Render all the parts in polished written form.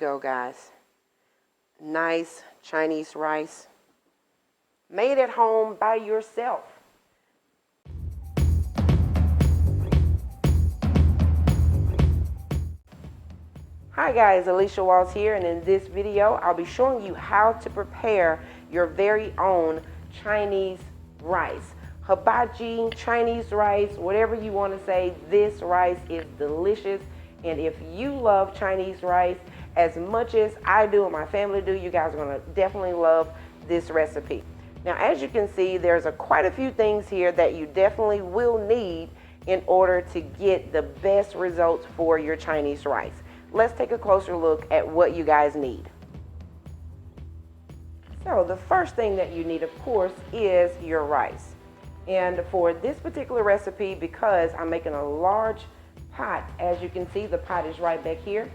go, guys. Nice Chinese rice. Made at home by yourself. Hi guys, Alicia Walls here, and in this video I'll be showing you how to prepare your very own Chinese rice. Hibachi, Chinese rice, whatever you want to say, this rice is delicious. And if you love Chinese rice as much as I do and my family do, you guys are going to definitely love this recipe. Now, as you can see, there's quite a few things here that you definitely will need in order to get the best results for your Chinese rice. Let's take a closer look at what you guys need. So the first thing that you need, of course, is your rice. And for this particular recipe, because I'm making a large pot, as you can see, the pot is right back here.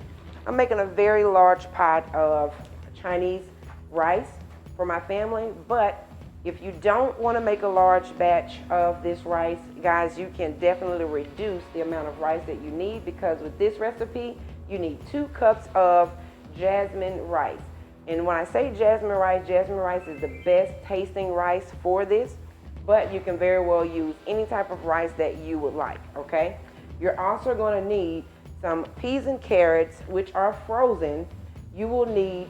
I'm making a very large pot of Chinese rice for my family, but if you don't want to make a large batch of this rice, guys, you can definitely reduce the amount of rice that you need, because with this recipe, you need 2 cups of jasmine rice. And when I say jasmine rice is the best tasting rice for this, but you can very well use any type of rice that you would like, okay? You're also going to need some peas and carrots, which are frozen. You will need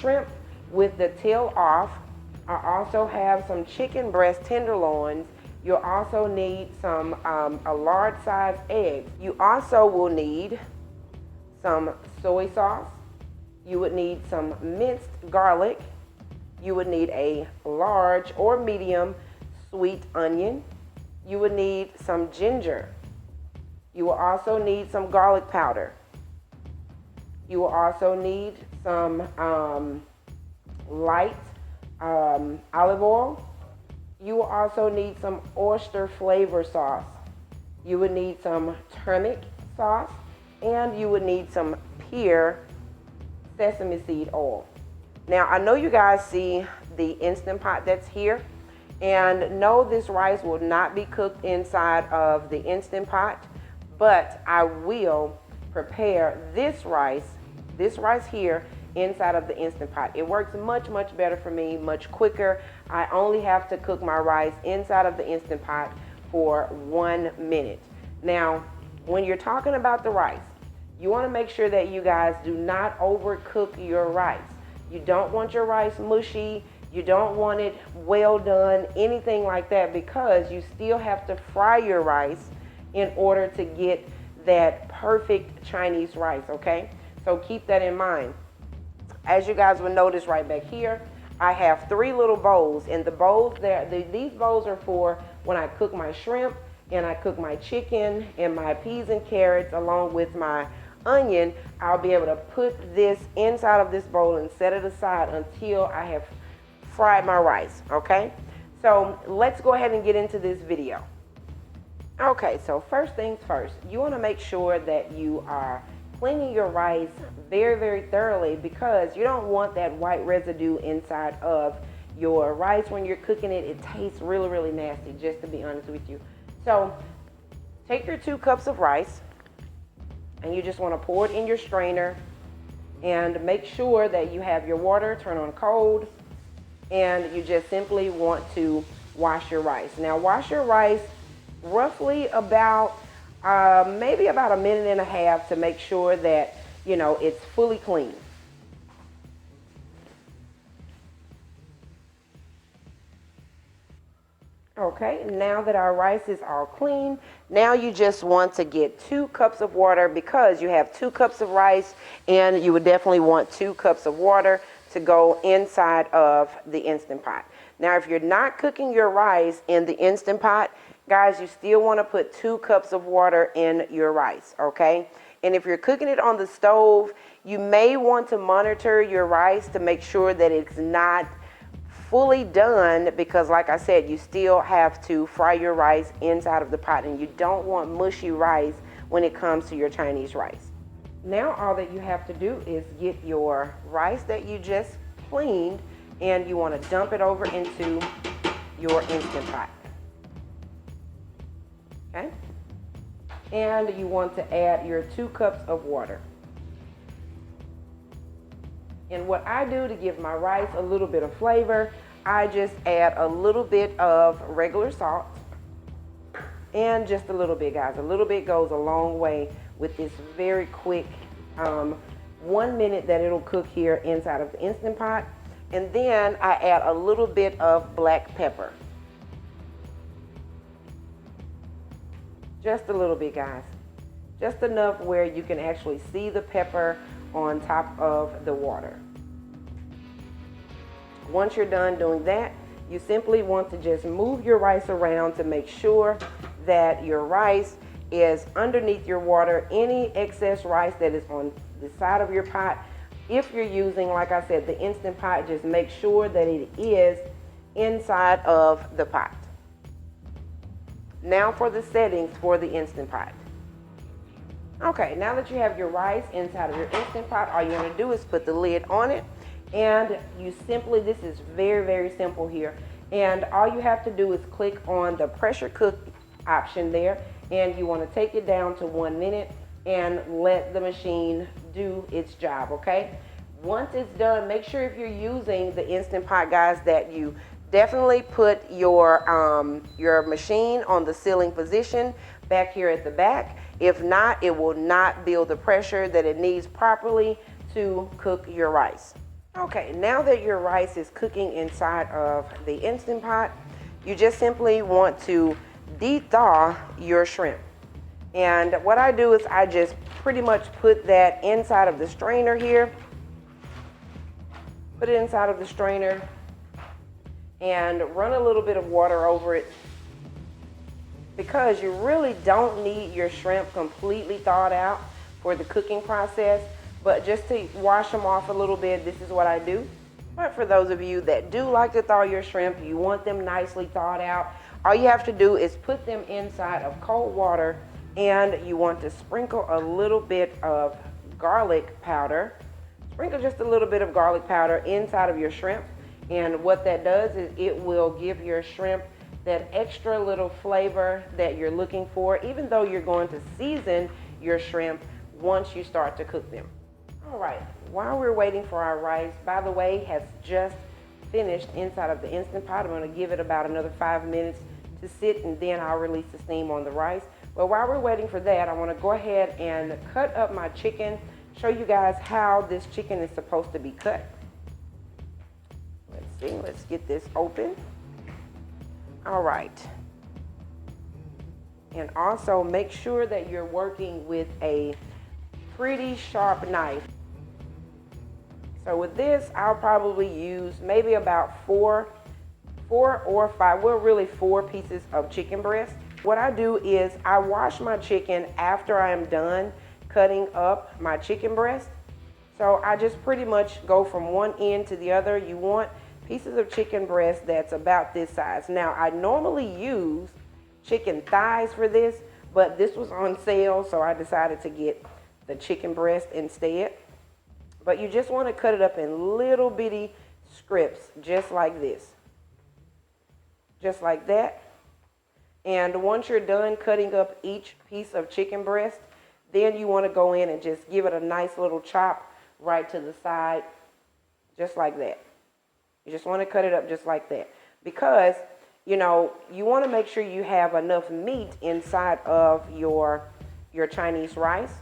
shrimp with the tail off. I also have some chicken breast tenderloins. You'll also need some a large size egg. You also will need some soy sauce. You would need some minced garlic. You would need a large or medium sweet onion. You would need some ginger. You will also need some garlic powder. You will also need some light olive oil. You will also need some oyster flavor sauce. You would need some turmeric sauce, and you would need some pure sesame seed oil. Now, I know you guys see the Instant Pot that's here, and no, this rice will not be cooked inside of the Instant Pot, but I will prepare this rice here inside of the Instant Pot. It works much, much better for me, much quicker. I only have to cook my rice inside of the Instant Pot for 1 minute. Now, when you're talking about the rice, you want to make sure that you guys do not overcook your rice. You don't want your rice mushy. You don't want it well done, anything like that, because you still have to fry your rice in order to get that perfect Chinese rice, okay? So keep that in mind. As you guys will notice right back here, I have 3 little bowls, and the bowls there, these bowls are for when I cook my shrimp and I cook my chicken and my peas and carrots along with my onion. I'll be able to put this inside of this bowl and set it aside until I have fried my rice, okay? So let's go ahead and get into this video. Okay, so first things first, you want to make sure that you are cleaning your rice very, very thoroughly, because you don't want that white residue inside of your rice when you're cooking it. It tastes really, really nasty, just to be honest with you. So take your 2 cups of rice, and you just want to pour it in your strainer, and make sure that you have your water turn on cold, and you just simply want to wash your rice. Now, wash your rice roughly about maybe about 1.5 minutes to make sure that, you know, it's fully clean. Okay, now that our rice is all clean, now you just want to get 2 cups of water, because you have 2 cups of rice, and you would definitely want 2 cups of water to go inside of the Instant Pot. Now, if you're not cooking your rice in the Instant Pot, guys, you still want to put 2 cups of water in your rice, okay? And if you're cooking it on the stove, you may want to monitor your rice to make sure that it's not fully done, because like I said, you still have to fry your rice inside of the pot, and you don't want mushy rice when it comes to your Chinese rice. Now all that you have to do is get your rice that you just cleaned, and you want to dump it over into your Instant Pot. Okay? And you want to add your 2 cups of water. And what I do to give my rice a little bit of flavor, I just add a little bit of regular salt. And just a little bit, guys. A little bit goes a long way with this very quick 1 minute that it'll cook here inside of the Instant Pot. And then I add a little bit of black pepper. Just a little bit, guys. Just enough where you can actually see the pepper on top of the water. Once you're done doing that, you simply want to just move your rice around to make sure that your rice is underneath your water. Any excess rice that is on the side of your pot, if you're using, like I said, the Instant Pot, just make sure that it is inside of the pot. Now for the settings for the Instant Pot. Okay, now that you have your rice inside of your Instant Pot, all you want to do is put the lid on it, and you simply, this is very, very simple here, and all you have to do is click on the pressure cook option there, and you want to take it down to 1 minute and let the machine do its job, okay? Once it's done, make sure if you're using the Instant Pot, guys, that you definitely put your machine on the sealing position back here at the back. If not, it will not build the pressure that it needs properly to cook your rice. Okay, now that your rice is cooking inside of the Instant Pot, you just simply want to de-thaw your shrimp. And what I do is I just pretty much put that inside of the strainer here. Put it inside of the strainer and run a little bit of water over it, because you really don't need your shrimp completely thawed out for the cooking process, but just to wash them off a little bit, this is what I do. But for those of you that do like to thaw your shrimp, you want them nicely thawed out, all you have to do is put them inside of cold water, and you want to sprinkle a little bit of garlic powder. Sprinkle just a little bit of garlic powder inside of your shrimp, and what that does is it will give your shrimp that extra little flavor that you're looking for, even though you're going to season your shrimp once you start to cook them. All right, while we're waiting for our rice, by the way, has just finished inside of the Instant Pot. I'm going to give it about another 5 minutes to sit, and then I'll release the steam on the rice. But while we're waiting for that, I want to go ahead and cut up my chicken, show you guys how this chicken is supposed to be cut. Let's see, let's get this open. All right. And also make sure that you're working with a pretty sharp knife. So with this, I'll probably use maybe about four or five, well, really 4 pieces of chicken breast. What I do is I wash my chicken after I am done cutting up my chicken breast. So I just pretty much go from one end to the other. You want pieces of chicken breast that's about this size. Now, I normally use chicken thighs for this, but this was on sale, so I decided to get the chicken breast instead. But you just want to cut it up in little bitty strips, just like this. Just like that. And once you're done cutting up each piece of chicken breast, then you want to go in and just give it a nice little chop right to the side, just like that. You just want to cut it up just like that, because, you know, you want to make sure you have enough meat inside of your Chinese rice,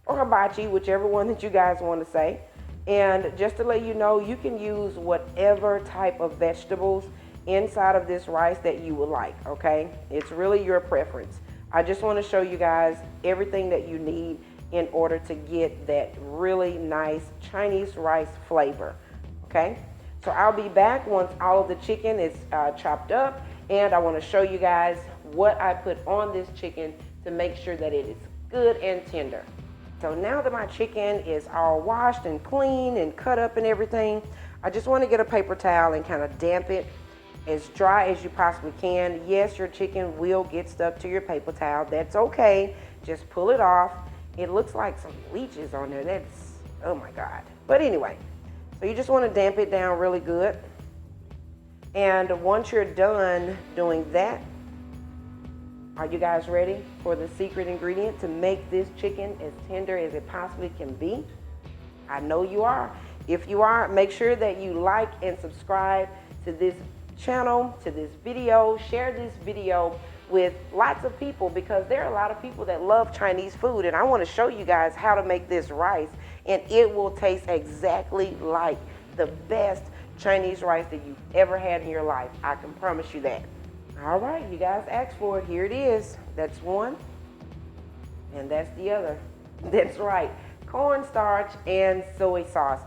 or hibachi, whichever one that you guys want to say. And just to let you know, you can use whatever type of vegetables inside of this rice that you would like, okay? It's really your preference. I just want to show you guys everything that you need in order to get that really nice Chinese rice flavor, okay? So I'll be back once all of the chicken is chopped up, and I want to show you guys what I put on this chicken to make sure that it is good and tender. So now that my chicken is all washed and clean and cut up and everything, I just want to get a paper towel and kind of damp it as dry as you possibly can. Yes, your chicken will get stuck to your paper towel. That's okay. Just pull it off. It looks like some leeches on there. That's, oh my God. But anyway, so you just want to damp it down really good. And once you're done doing that, are you guys ready for the secret ingredient to make this chicken as tender as it possibly can be? I know you are. If you are, make sure that you like and subscribe to this channel, to this video. Share this video with lots of people, because there are a lot of people that love Chinese food, and I want to show you guys how to make this rice, and it will taste exactly like the best Chinese rice that you've ever had in your life. I can promise you that. All right, you guys asked for it. Here it is. That's one, and that's the other. That's right, cornstarch and soy sauce.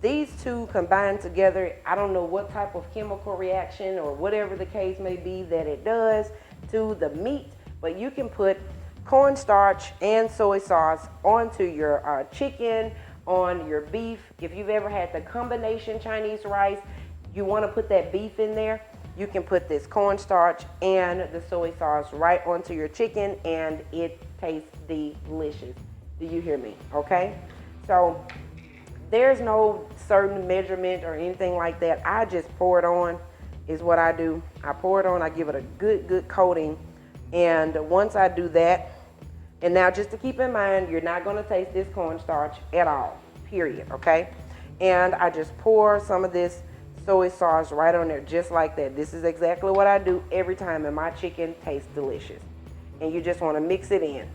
These two combined together, I don't know what type of chemical reaction or whatever the case may be that it does to the meat, but you can put cornstarch and soy sauce onto your chicken, on your beef. If you've ever had the combination Chinese rice, you want to put that beef in there, you can put this cornstarch and the soy sauce right onto your chicken, and it tastes delicious. Do you hear me? Okay, so there's no certain measurement or anything like that. I just pour it on, is what I do. I pour it on, I give it a good coating, and once I do that, and now just to keep in mind, you're not going to taste this cornstarch at all, period, okay? And I just pour some of this soy sauce right on there, just like that. This is exactly what I do every time, and my chicken tastes delicious. And you just want to mix it in.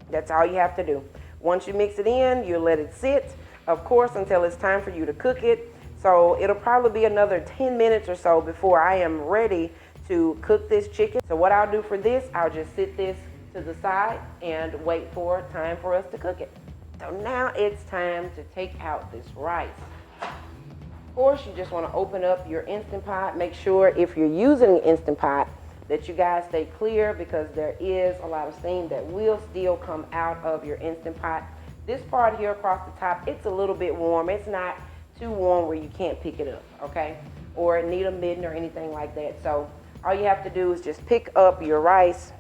That's all you have to do. Once you mix it in, you let it sit, of course, until it's time for you to cook it. So it'll probably be another 10 minutes or so before I am ready to cook this chicken. So what I'll do for this, I'll just sit this to the side and wait for time for us to cook it. So now it's time to take out this rice. Of course, you just want to open up your Instant Pot. Make sure if you're using an Instant Pot that you guys stay clear, because there is a lot of steam that will still come out of your Instant Pot. This part here across the top, it's a little bit warm. It's not too warm where you can't pick it up, okay? Or need a mitten or anything like that. So all you have to do is just pick up your rice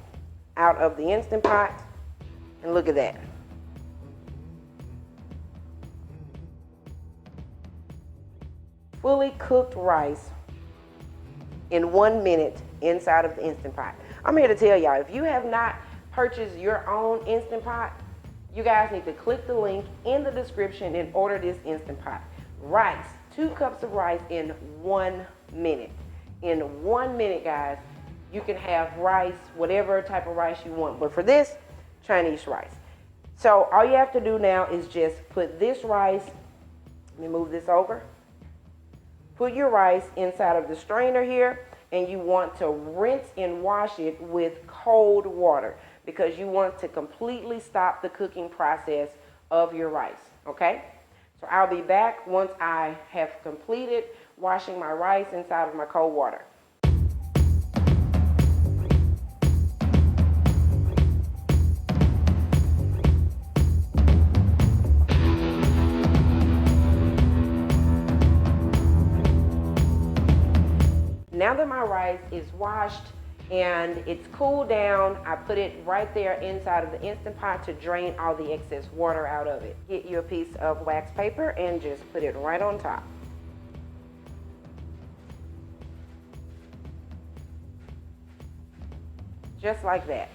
out of the Instant Pot, and look at that. Fully cooked rice in 1 minute inside of the Instant Pot. I'm here to tell y'all, if you have not purchased your own Instant Pot, you guys need to click the link in the description and order this Instant Pot. Rice, 2 cups of rice in 1 minute. In 1 minute, guys, you can have rice, whatever type of rice you want. But for this, Chinese rice. So all you have to do now is just put this rice, let me move this over. Put your rice inside of the strainer here, and you want to rinse and wash it with cold water, because you want to completely stop the cooking process of your rice, okay? So I'll be back once I have completed washing my rice inside of my cold water. Now that my rice is washed and it's cooled down, I put it right there inside of the Instant Pot to drain all the excess water out of it. Get you a piece of wax paper and just put it right on top. Just like that.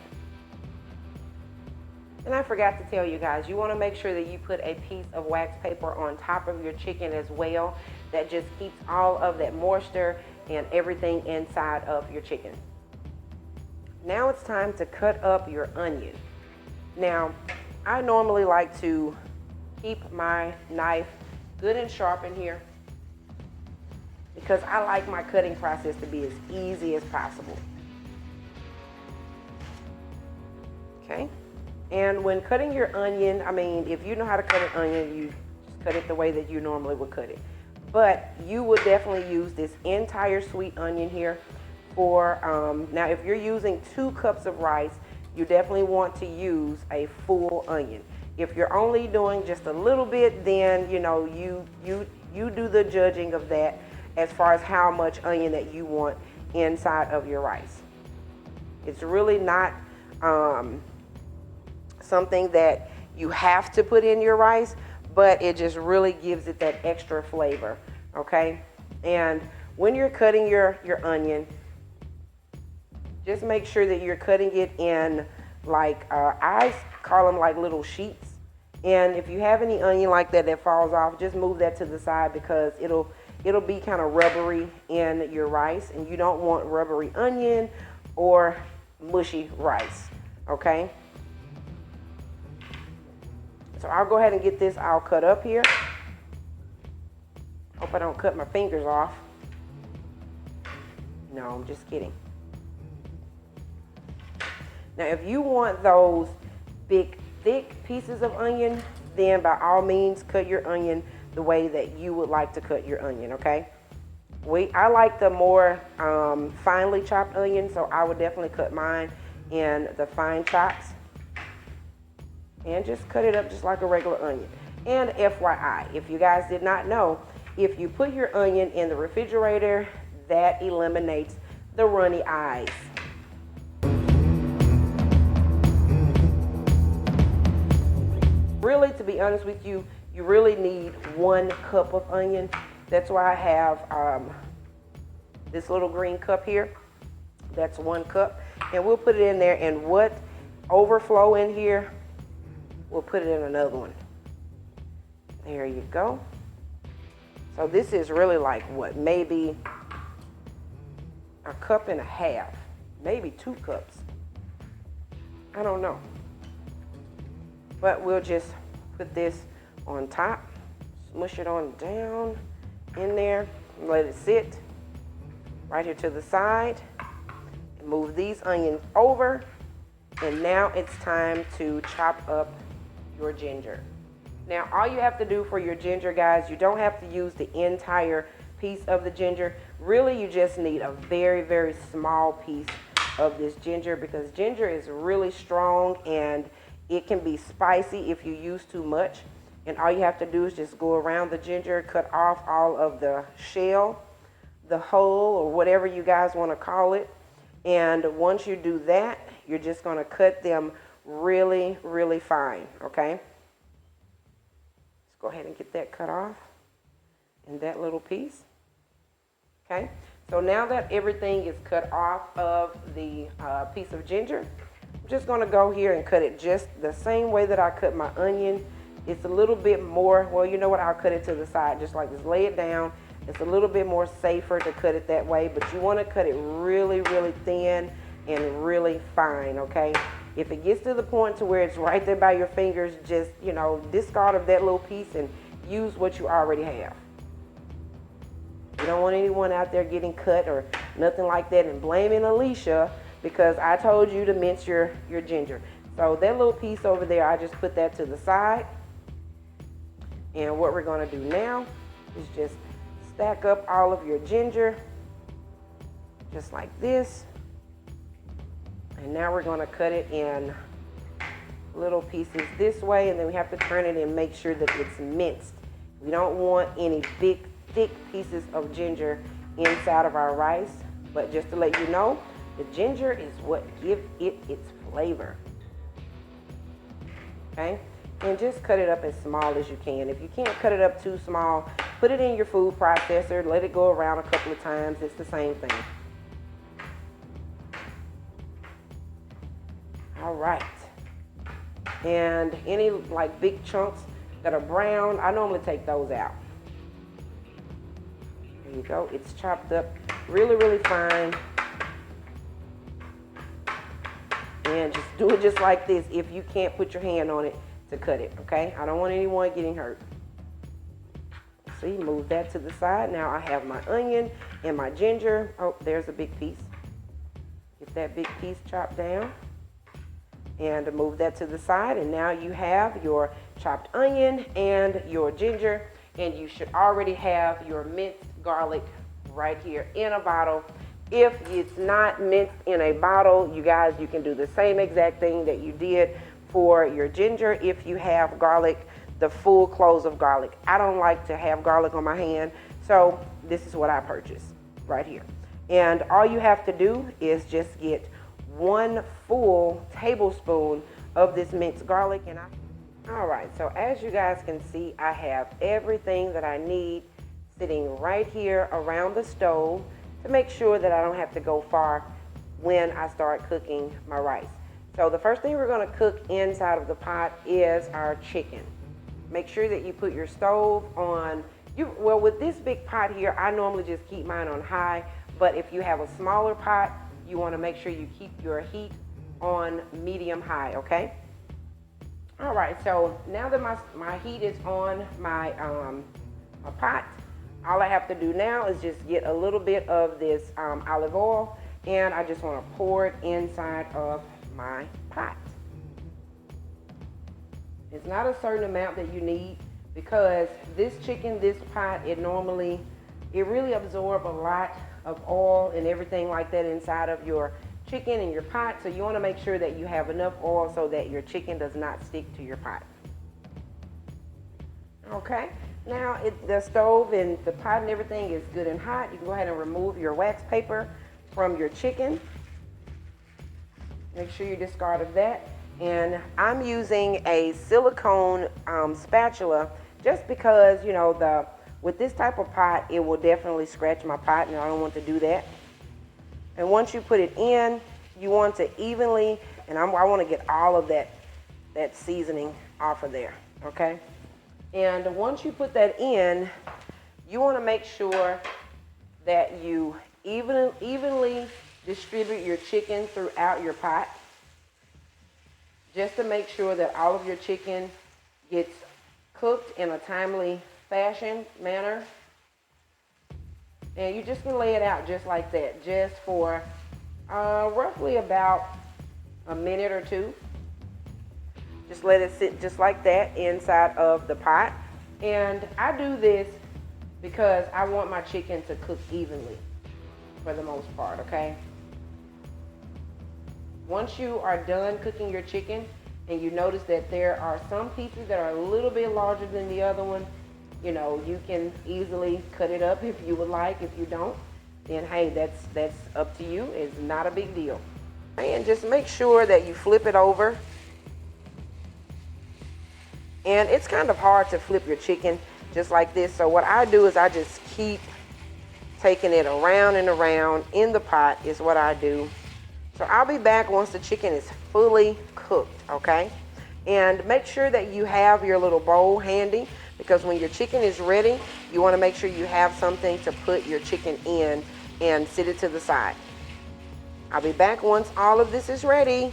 And I forgot to tell you guys, you want to make sure that you put a piece of wax paper on top of your chicken as well. That just keeps all of that moisture and everything inside of your chicken. Now it's time to cut up your onion. Now, I normally like to keep my knife good and sharp in here, because I like my cutting process to be as easy as possible. Okay? And when cutting your onion, I mean, if you know how to cut an onion, you just cut it the way that you normally would cut it. But you would definitely use this entire sweet onion here for, now if you're using 2 cups of rice, you definitely want to use a full onion. If you're only doing just a little bit, then, you know, you do the judging of that as far as how much onion that you want inside of your rice. It's really not something that you have to put in your rice, but it just really gives it that extra flavor, okay? And when you're cutting your onion, just make sure that you're cutting it in like, I call them like little sheets. And if you have any onion like that that falls off, just move that to the side because it'll be kind of rubbery in your rice, and you don't want rubbery onion or mushy rice, okay? So I'll go ahead and get this all cut up here. Hope I don't cut my fingers off. No, I'm just kidding. Now, if you want those big, thick pieces of onion, then by all means, cut your onion the way that you would like to cut your onion, okay? I like the more finely chopped onion, so I would definitely cut mine in the fine chops. And just cut it up just like a regular onion. And FYI, if you guys did not know, if you put your onion in the refrigerator, that eliminates the runny eyes. Really, to be honest with you, you really need 1 cup of onion. That's why I have this little green cup here. That's 1 cup. And we'll put it in there, and what overflow in here, we'll put it in another one. There you go. So this is really like what, maybe 1.5 cups, maybe 2 cups. I don't know. But we'll just put this on top, smush it on down in there, and let it sit right here to the side. And move these onions over. And now it's time to chop up your ginger. Now, all you have to do for your ginger, guys, you don't have to use the entire piece of the ginger. Really, you just need a very, very small piece of this ginger, because ginger is really strong and it can be spicy if you use too much. And all you have to do is just go around the ginger, cut off all of the shell, the hull, or whatever you guys want to call it. And once you do that, you're just going to cut them really, really fine, okay? Let's go ahead and get that cut off in that little piece, okay? So now that everything is cut off of the piece of ginger, I'm just going to go here and cut it just the same way that I cut my onion. It's a little bit more, well, you know what, I'll cut it to the side just like this, lay it down. It's a little bit more safer to cut it that way, but you want to cut it really, really thin and really fine, okay? If it gets to the point to where it's right there by your fingers, just, you know, discard of that little piece and use what you already have. You don't want anyone out there getting cut or nothing like that and blaming Alicia because I told you to mince your ginger. So that little piece over there, I just put that to the side. And what we're going to do now is just stack up all of your ginger just like this. And now we're going to cut it in little pieces this way, and then we have to turn it and make sure that it's minced. We don't want any big, thick pieces of ginger inside of our rice, but just to let you know, the ginger is what gives it its flavor. Okay? And just cut it up as small as you can. If you can't cut it up too small, put it in your food processor, let it go around a couple of times. It's the same thing. All right. And any like big chunks that are brown, I normally take those out. There you go. It's chopped up really, really fine. And just do it just like this if you can't put your hand on it to cut it, okay? I don't want anyone getting hurt. See, move that to the side. Now I have my onion and my ginger. Oh, there's a big piece. Get that big piece chopped down. And move that to the side. And now you have your chopped onion and your ginger. And you should already have your minced garlic right here in a bottle. If it's not minced in a bottle, you guys, you can do the same exact thing that you did for your ginger if you have garlic, the full cloves of garlic. I don't like to have garlic on my hand, so this is what I purchased right here. And all you have to do is just get 1 full tablespoon of this minced garlic. And all right, so as you guys can see, I have everything that I need sitting right here around the stove to make sure that I don't have to go far when I start cooking my rice. So the first thing we're going to cook inside of the pot is our chicken. Make sure that you put your stove on, well, with this big pot here, I normally just keep mine on high, but if you have a smaller pot, you want to make sure you keep your heat on medium high, okay? All right, so now that my heat is on my pot, all I have to do now is just get a little bit of this olive oil, and I just want to pour it inside of my pot. It's not a certain amount that you need, because this chicken, this pot, it really absorbs a lot of oil and everything like that inside of your chicken and your pot. So you want to make sure that you have enough oil so that your chicken does not stick to your pot. Okay, now the stove and the pot and everything is good and hot. You can go ahead and remove your wax paper from your chicken. Make sure you discard of that. And I'm using a silicone spatula just because, you know, with this type of pot, it will definitely scratch my pot, and I don't want to do that. And once you put it in, you want to evenly, and I want to get all of that seasoning off of there, okay? And once you put that in, you want to make sure that you evenly distribute your chicken throughout your pot, just to make sure that all of your chicken gets cooked in a timely manner. And you're just going to lay it out just like that, just for roughly about a minute or two. Just let it sit just like that inside of the pot. And I do this because I want my chicken to cook evenly for the most part, okay? Once you are done cooking your chicken and you notice that there are some pieces that are a little bit larger than the other one, you know, you can easily cut it up if you would like. If you don't, then hey, that's up to you. It's not a big deal. And just make sure that you flip it over. And it's kind of hard to flip your chicken just like this. So what I do is I just keep taking it around and around in the pot is what I do. So I'll be back once the chicken is fully cooked, okay? And make sure that you have your little bowl handy, because when your chicken is ready, you want to make sure you have something to put your chicken in and sit it to the side. I'll be back once all of this is ready.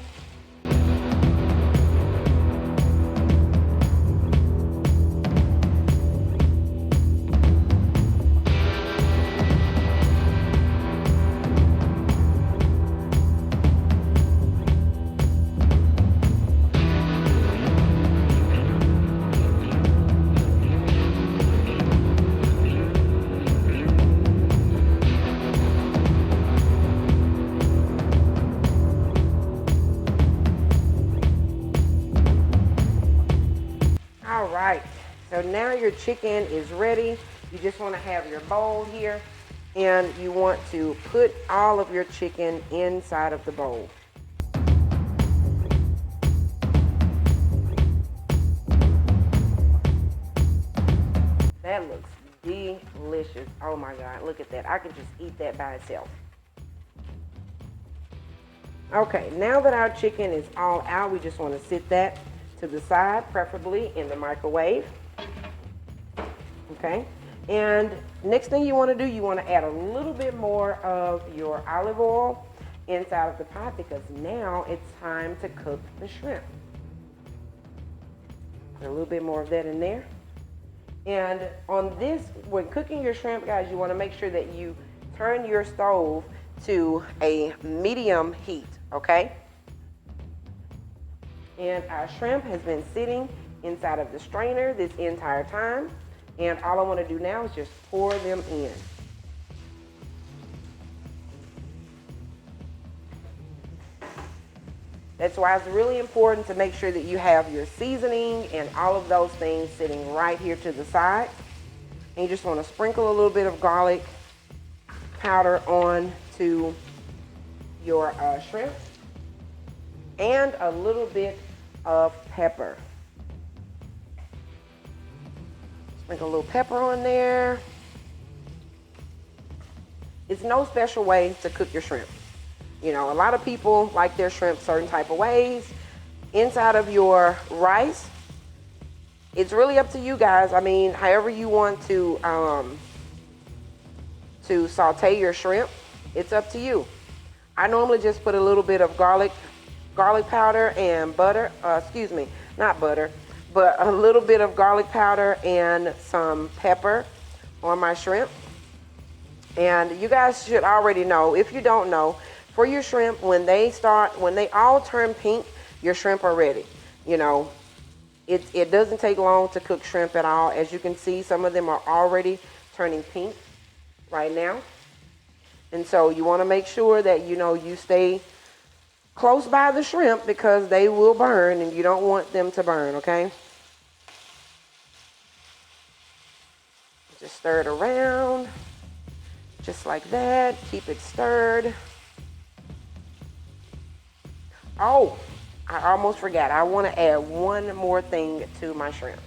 All right, so now your chicken is ready. You just want to have your bowl here, and you want to put all of your chicken inside of the bowl. That looks delicious. Oh my God, look at that. I could just eat that by itself. Okay, now that our chicken is all out, we just want to sit that to the side, preferably in the microwave. Okay, and next thing you want to do, you want to add a little bit more of your olive oil inside of the pot, because now it's time to cook the shrimp. Put a little bit more of that in there. And on this, when cooking your shrimp, guys, you want to make sure that you turn your stove to a medium heat, okay? And our shrimp has been sitting inside of the strainer this entire time. And all I want to do now is just pour them in. That's why it's really important to make sure that you have your seasoning and all of those things sitting right here to the side. And you just want to sprinkle a little bit of garlic powder on to your shrimp, and a little bit of pepper. Sprinkle a little pepper on there. It's no special way to cook your shrimp. You know, a lot of people like their shrimp certain type of ways. Inside of your rice, it's really up to you guys. I mean, however you want to saute your shrimp, it's up to you. I normally just put a little bit of garlic powder and butter, excuse me, not butter, but a little bit of garlic powder and some pepper on my shrimp. And you guys should already know, if you don't know, for your shrimp, when they all turn pink, your shrimp are ready. You know, it doesn't take long to cook shrimp at all. As you can see, some of them are already turning pink right now. And so you want to make sure that, you know, you stay close by the shrimp because they will burn and you don't want them to burn, okay? Just stir it around, just like that. Keep it stirred. Oh, I almost forgot. I want to add one more thing to my shrimp.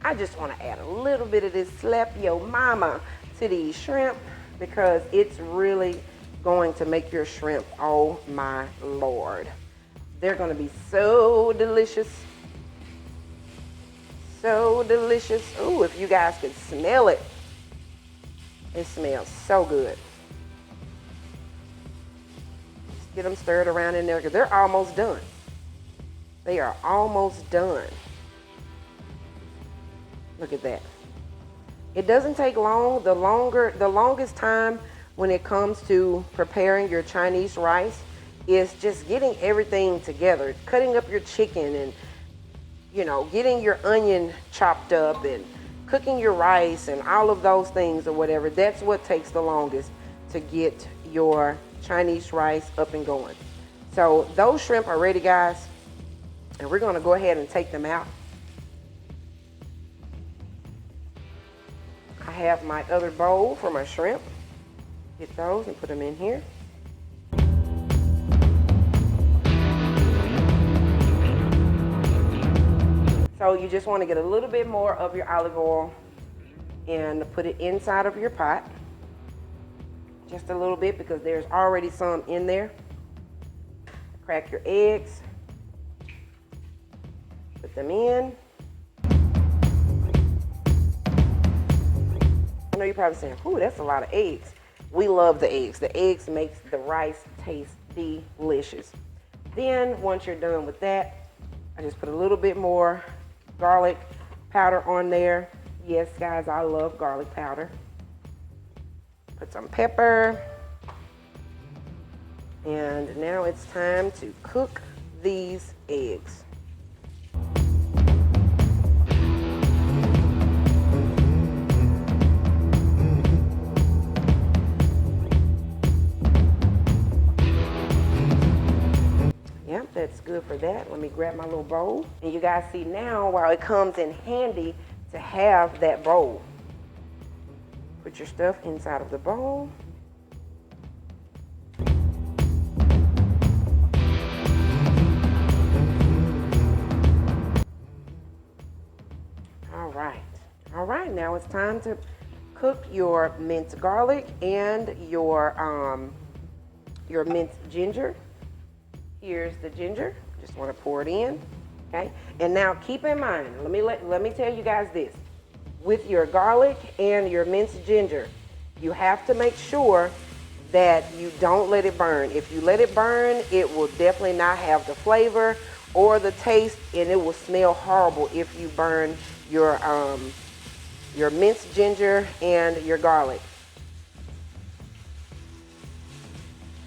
I just want to add a little bit of this slap yo mama to these shrimp because it's really going to make your shrimp, oh my Lord. They're going to be so delicious. So delicious. Ooh, if you guys could smell it. It smells so good. Just get them stirred around in there because they're almost done. They are almost done. Look at that. It doesn't take long. The longest time when it comes to preparing your Chinese rice is just getting everything together, cutting up your chicken and, you know, getting your onion chopped up and cooking your rice and all of those things or whatever. That's what takes the longest to get your Chinese rice up and going. So those shrimp are ready, guys, and we're going to go ahead and take them out. I have my other bowl for my shrimp. Get those and put them in here. So you just want to get a little bit more of your olive oil and put it inside of your pot. Just a little bit because there's already some in there. Crack your eggs. Put them in. I know you're probably saying, ooh, that's a lot of eggs. We love the eggs. The eggs makes the rice taste delicious. Then once you're done with that, I just put a little bit more garlic powder on there. Yes, guys, I love garlic powder. Put some pepper. And now it's time to cook these eggs. That's good for that. Let me grab my little bowl. And you guys see now, while it comes in handy to have that bowl. Put your stuff inside of the bowl. All right, now it's time to cook your minced garlic and your minced ginger. Here's the ginger. Just want to pour it in, okay? And now keep in mind, let me tell you guys this. With your garlic and your minced ginger, you have to make sure that you don't let it burn. If you let it burn, it will definitely not have the flavor or the taste, and it will smell horrible if you burn your minced ginger and your garlic.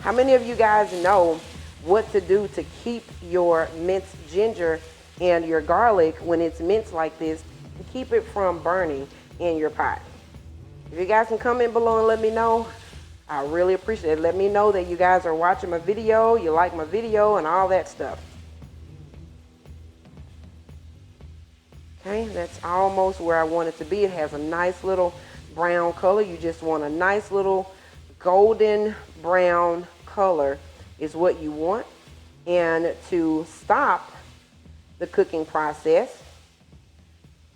How many of you guys know what to do to keep your minced ginger and your garlic when it's minced like this, to keep it from burning in your pot? If you guys can comment below and let me know, I really appreciate it. Let me know that you guys are watching my video, you like my video and all that stuff. Okay, that's almost where I want it to be. It has a nice little brown color. You just want a nice little golden brown color is what you want. And to stop the cooking process,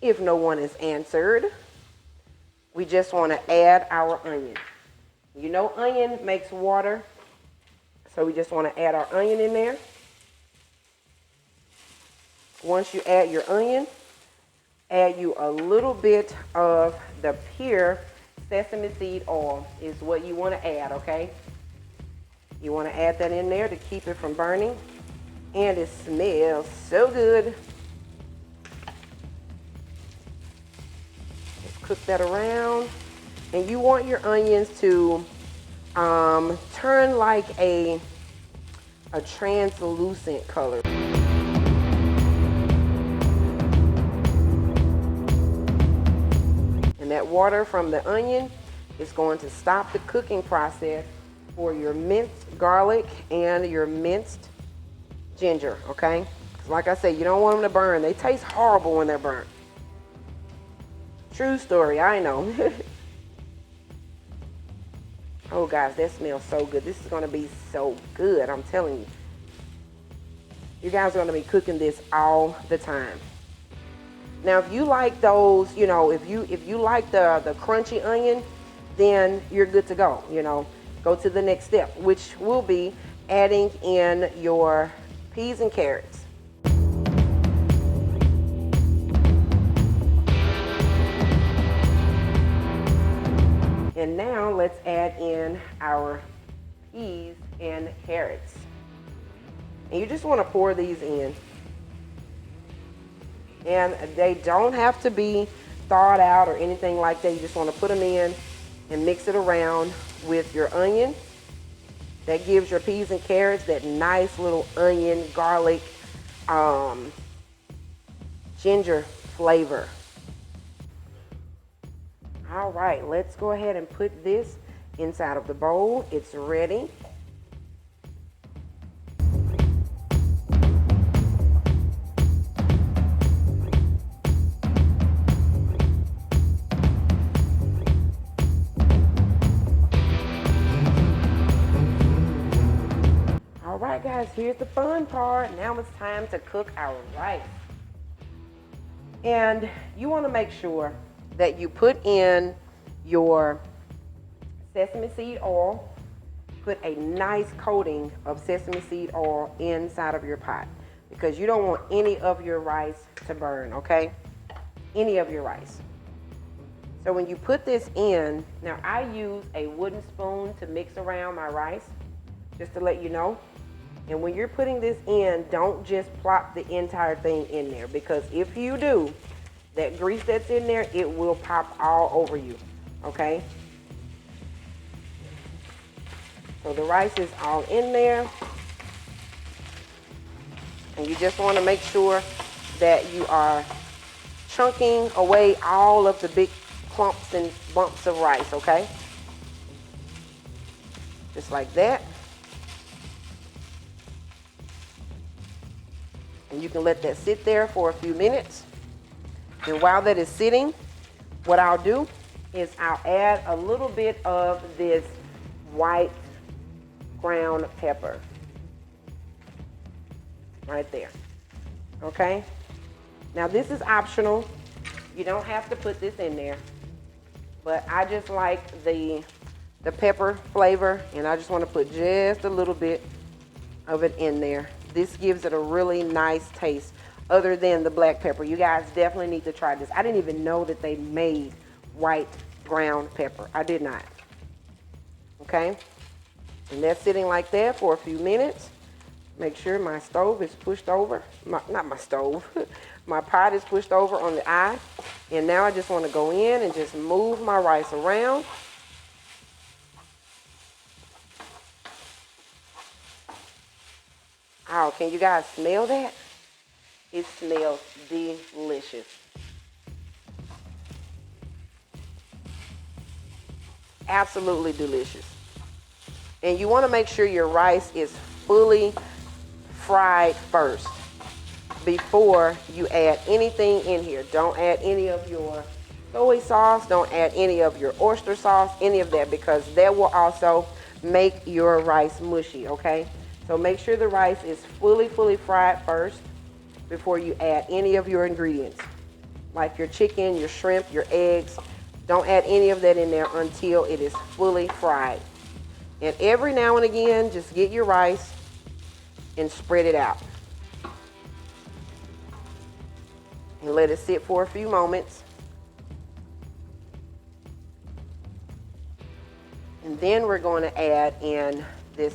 if no one is answered, we just want to add our onion. You know, onion makes water So we just want to add our onion in there. Once you add your onion, add you a little bit of the pure sesame seed oil is what you want to add, okay? You want to add that in there to keep it from burning. And it smells so good. Just cook that around. And you want your onions to turn like a translucent color. And that water from the onion is going to stop the cooking process for your minced garlic and your minced ginger, okay? Like I said, you don't want them to burn. They taste horrible when they're burnt. True story, I know. Oh, guys, that smells so good. This is going to be so good, I'm telling you. You guys are going to be cooking this all the time. Now, if you like those, you know, if you like the crunchy onion, then you're good to go, you know. Go to the next step, which will be adding in your peas and carrots. And now let's add in our peas and carrots. And you just want to pour these in. And they don't have to be thawed out or anything like that. You just want to put them in and mix it around with your onion. That gives your peas and carrots that nice little onion, garlic, ginger flavor. All right, let's go ahead and put this inside of the bowl. It's ready. All right, guys, here's the fun part. Now it's time to cook our rice. And you want to make sure that you put in your sesame seed oil. Put a nice coating of sesame seed oil inside of your pot because you don't want any of your rice to burn, okay? Any of your rice. So when you put this in, now I use a wooden spoon to mix around my rice, just to let you know. And when you're putting this in, don't just plop the entire thing in there, because if you do, that grease that's in there, it will pop all over you, okay? So the rice is all in there. And you just want to make sure that you are chunking away all of the big clumps and bumps of rice, okay? Just like that. And you can let that sit there for a few minutes. And while that is sitting, what I'll do is I'll add a little bit of this white ground pepper. Right there. Okay? Now this is optional. You don't have to put this in there. But I just like the pepper flavor, and I just want to put just a little bit of it in there. This gives it a really nice taste other than the black pepper. You guys definitely need to try this. I didn't even know that they made white ground pepper. I did not. Okay? And that's sitting like that for a few minutes. Make sure my stove is pushed over. Not my stove. My pot is pushed over on the eye. And now I just want to go in and just move my rice around. Oh, can you guys smell that? It smells delicious. Absolutely delicious. And you want to make sure your rice is fully fried first before you add anything in here. Don't add any of your soy sauce. Don't add any of your oyster sauce, any of that, because that will also make your rice mushy, okay? So make sure the rice is fully fried first before you add any of your ingredients, like your chicken, your shrimp, your eggs. Don't add any of that in there until it is fully fried. And every now and again, just get your rice and spread it out. And let it sit for a few moments. And then we're going to add in this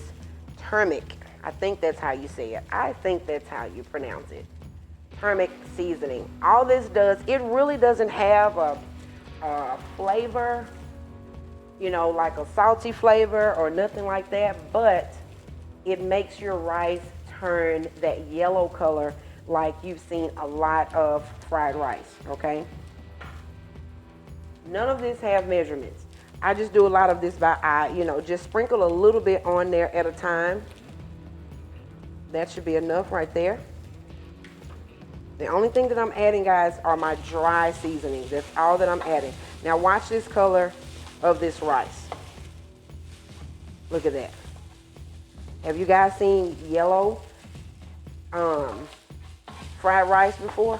turmeric. I think that's how you say it. I think that's how you pronounce it. Turmeric seasoning. All this does, it really doesn't have a flavor, you know, like a salty flavor or nothing like that, but it makes your rice turn that yellow color like you've seen a lot of fried rice, okay? None of this have measurements. I just do a lot of this by eye, you know, just sprinkle a little bit on there at a time. That should be enough right there. The only thing that I'm adding, guys, are my dry seasonings. That's all that I'm adding. Now watch this color of this rice. Look at that. Have you guys seen yellow fried rice before?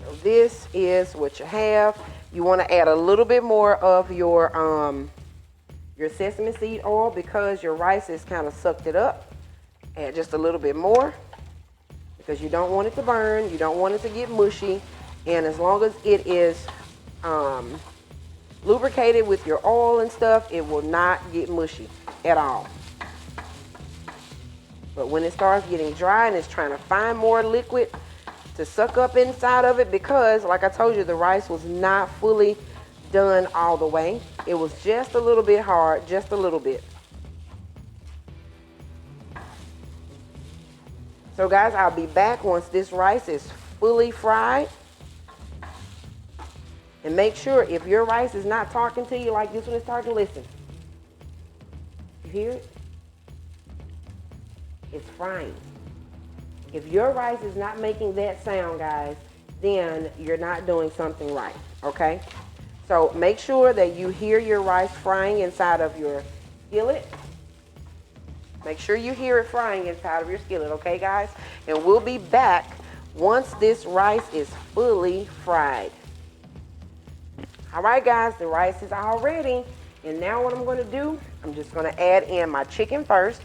So this is what you have. You want to add a little bit more of your sesame seed oil because your rice has kind of sucked it up. Add just a little bit more because you don't want it to burn. You don't want it to get mushy. And as long as it is lubricated with your oil and stuff, it will not get mushy at all. But when it starts getting dry and it's trying to find more liquid to suck up inside of it, because like I told you, the rice was not fully done all the way. It was just a little bit hard, just a little bit. So guys, I'll be back once this rice is fully fried. And make sure if your rice is not talking to you like this one is talking, listen. You hear it? It's frying. If your rice is not making that sound, guys, then you're not doing something right, okay? So make sure that you hear your rice frying inside of your skillet. Make sure you hear it frying inside of your skillet, okay, guys? And we'll be back once this rice is fully fried. All right, guys, the rice is all ready. And now what I'm going to do, I'm just going to add in my chicken first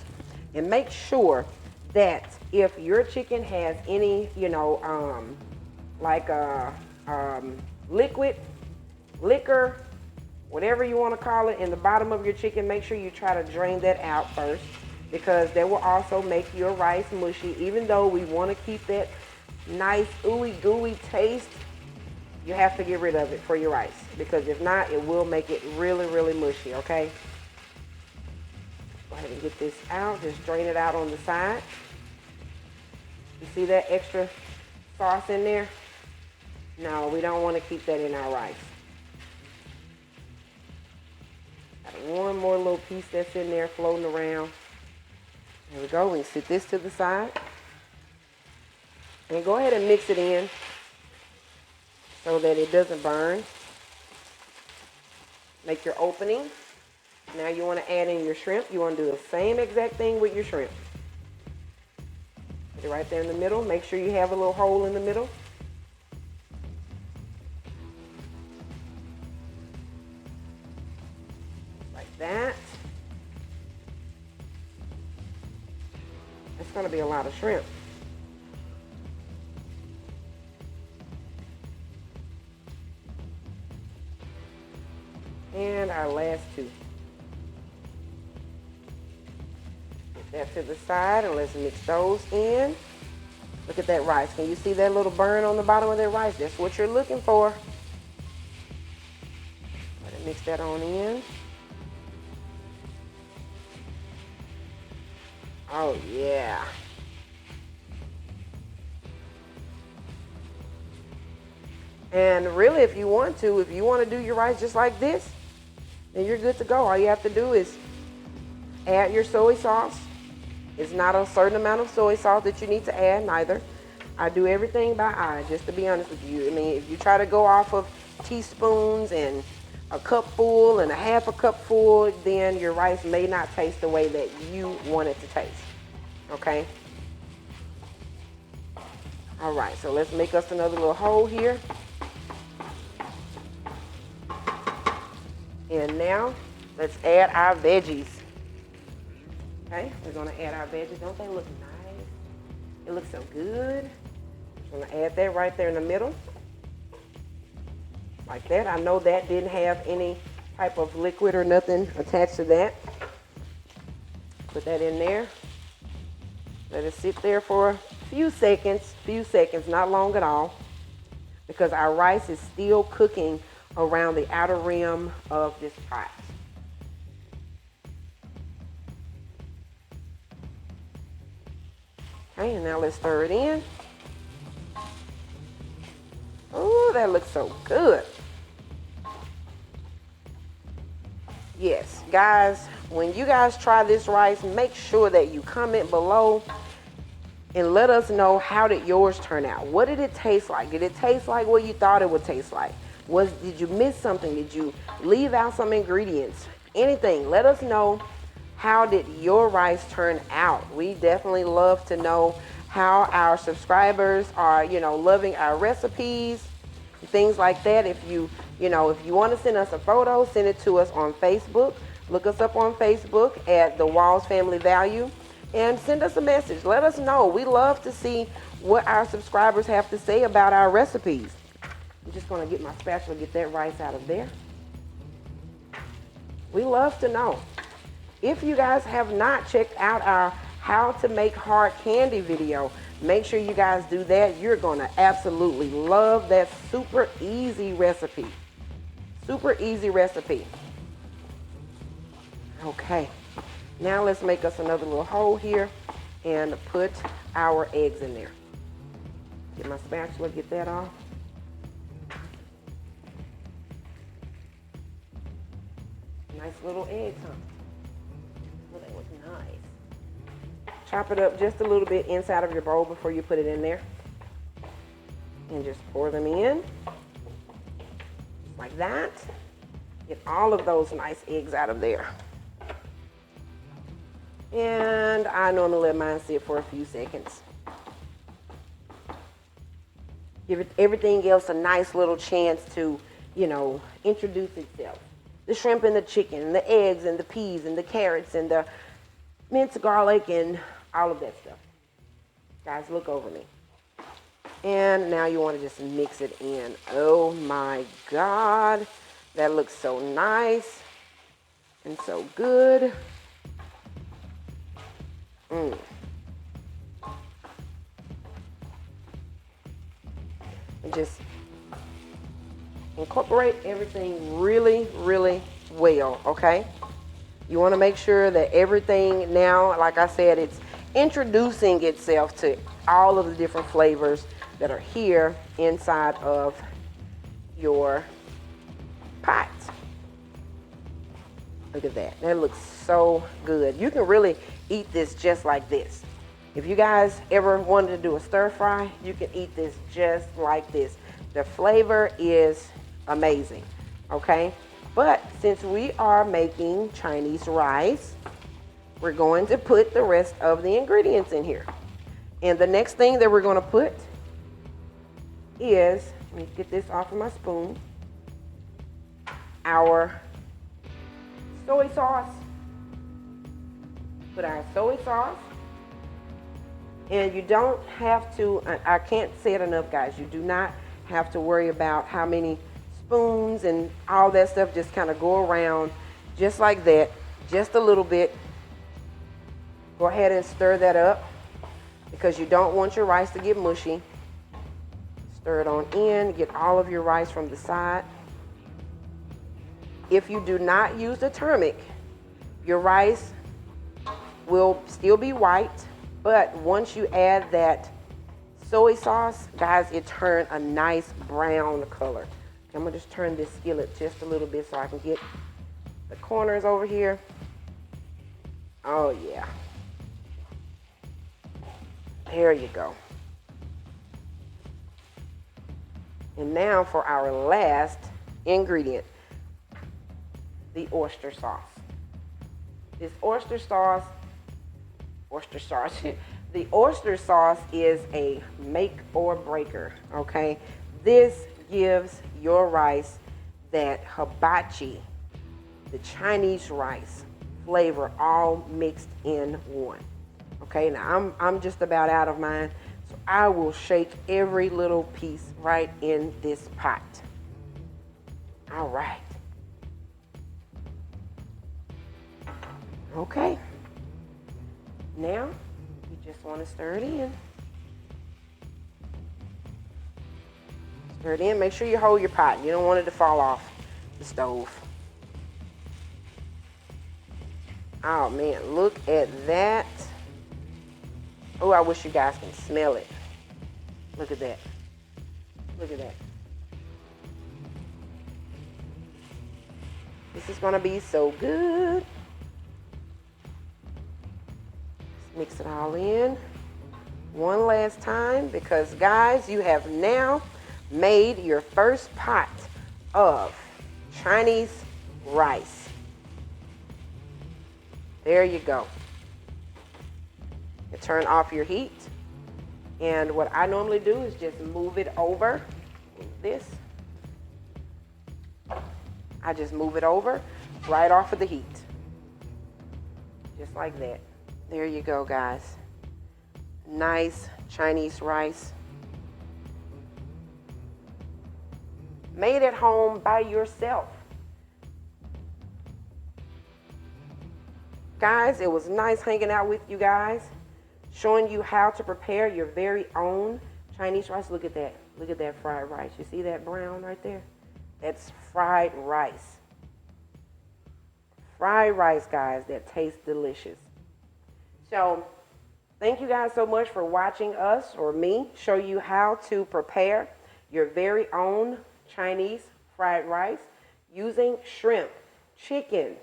and make sure that if your chicken has any, you know, liquor, whatever you want to call it, in the bottom of your chicken, make sure you try to drain that out first because that will also make your rice mushy. Even though we want to keep that nice ooey gooey taste, you have to get rid of it for your rice because if not, it will make it really, really mushy, okay? Go ahead and get this out. Just drain it out on the side. You see that extra sauce in there? No, we don't want to keep that in our rice. Got one more little piece that's in there floating around. There we go. We can sit this to the side. And go ahead and mix it in so that it doesn't burn. Make your opening. Now you want to add in your shrimp. You want to do the same exact thing with your shrimp. Put it right there in the middle. Make sure you have a little hole in the middle. Like that. It's going to be a lot of shrimp. And our last two. Put that to the side and let's mix those in. Look at that rice. Can you see that little burn on the bottom of that rice? That's what you're looking for. Let it mix that on in. Oh yeah. And really, if you want to do your rice just like this, then you're good to go. All you have to do is add your soy sauce. It's not a certain amount of soy sauce that you need to add, neither. I do everything by eye, just to be honest with you. I mean, if you try to go off of teaspoons and a cup full and a half a cup full, then your rice may not taste the way that you want it to taste. Okay? All right, so let's make us another little hole here. And now let's add our veggies. Okay, we're gonna add our veggies. Don't they look nice? It looks so good. I'm gonna add that right there in the middle. Like that. I know that didn't have any type of liquid or nothing attached to that. Put that in there. Let it sit there for a few seconds, not long at all, because our rice is still cooking around the outer rim of this pot. Okay, and now let's stir it in. Oh, that looks so good. Yes, guys, when you guys try this rice, make sure that you comment below and let us know, how did yours turn out? What did it taste like? Did it taste like what you thought it would taste like? Did you miss something? Did you leave out some ingredients? Anything. Let us know, how did your rice turn out? We definitely love to know how our subscribers are, loving our recipes, things like that. If you want to send us a photo, send it to us on Facebook. Look us up on Facebook at The Walls Family Value and send us a message. Let us know. We love to see what our subscribers have to say about our recipes. I'm just going to get my spatula, get that rice out of there. We love to know. If you guys have not checked out our how to make hard candy video, make sure you guys do that. You're going to absolutely love that super easy recipe. Super easy recipe. Okay, now let's make us another little hole here and put our eggs in there. Get my spatula, get that off. Nice little eggs, huh? Well, that was nice. Chop it up just a little bit inside of your bowl before you put it in there. And just pour them in. Like that. Get all of those nice eggs out of there. And I normally let mine sit for a few seconds. Give everything else a nice little chance to, introduce itself. The shrimp and the chicken and the eggs and the peas and the carrots and the minced garlic and all of that stuff. Guys, look over me. And now you want to just mix it in. Oh my God. That looks so nice and so good. And just incorporate everything really, really well, okay? You want to make sure that everything now, like I said, it's introducing itself to all of the different flavors that are here inside of your pot. Look at that. That looks so good. You can really eat this just like this. If you guys ever wanted to do a stir fry, you can eat this just like this. The flavor is amazing, okay? But since we are making Chinese rice, we're going to put the rest of the ingredients in here. And the next thing that we're going to put is, let me get this off of my spoon, our soy sauce. Put our soy sauce. And you don't have to, I can't say it enough, guys, you do not have to worry about how many spoons and all that stuff. Just kind of go around just like that, just a little bit. Go ahead and stir that up because you don't want your rice to get mushy. Stir it on in, get all of your rice from the side. If you do not use the turmeric, your rice will still be white, but once you add that soy sauce, guys, it turns a nice brown color. I'm gonna just turn this skillet just a little bit so I can get the corners over here. Oh yeah. There you go. And now for our last ingredient, the oyster sauce. This oyster sauce, the oyster sauce is a make or breaker, okay? This gives your rice that hibachi the Chinese rice flavor all mixed in one. Okay, now I'm just about out of mine, so I will shake every little piece right in this pot. All right. Okay. Now, you just want to stir it in. Stir it in. Make sure you hold your pot. You don't want it to fall off the stove. Oh, man. Look at that. Oh, I wish you guys can smell it. Look at that. Look at that. This is going to be so good. Mix it all in one last time because, guys, you have now made your first pot of Chinese rice. There you go. You turn off your heat. And what I normally do is just move it over. This. I just move it over right off of the heat. Just like that. There you go, guys. Nice Chinese rice. Made at home by yourself. Guys, it was nice hanging out with you guys, showing you how to prepare your very own Chinese rice. Look at that. Look at that fried rice. You see that brown right there? That's fried rice. Fried rice, guys, that tastes delicious. So, thank you guys so much for watching us or me show you how to prepare your very own Chinese fried rice using shrimp, chicken,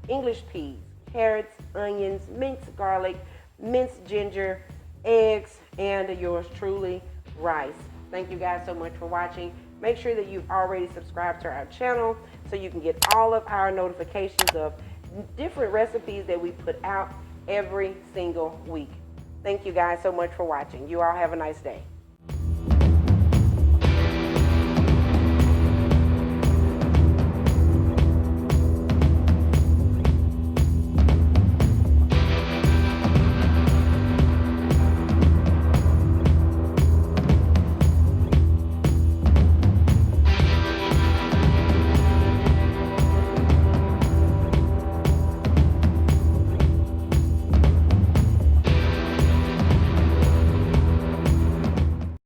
English peas, carrots, onions, minced garlic, minced ginger, eggs, and yours truly, rice. Thank you guys so much for watching. Make sure that you've already subscribed to our channel so you can get all of our notifications of different recipes that we put out every single week. Thank you guys so much for watching. You all have a nice day.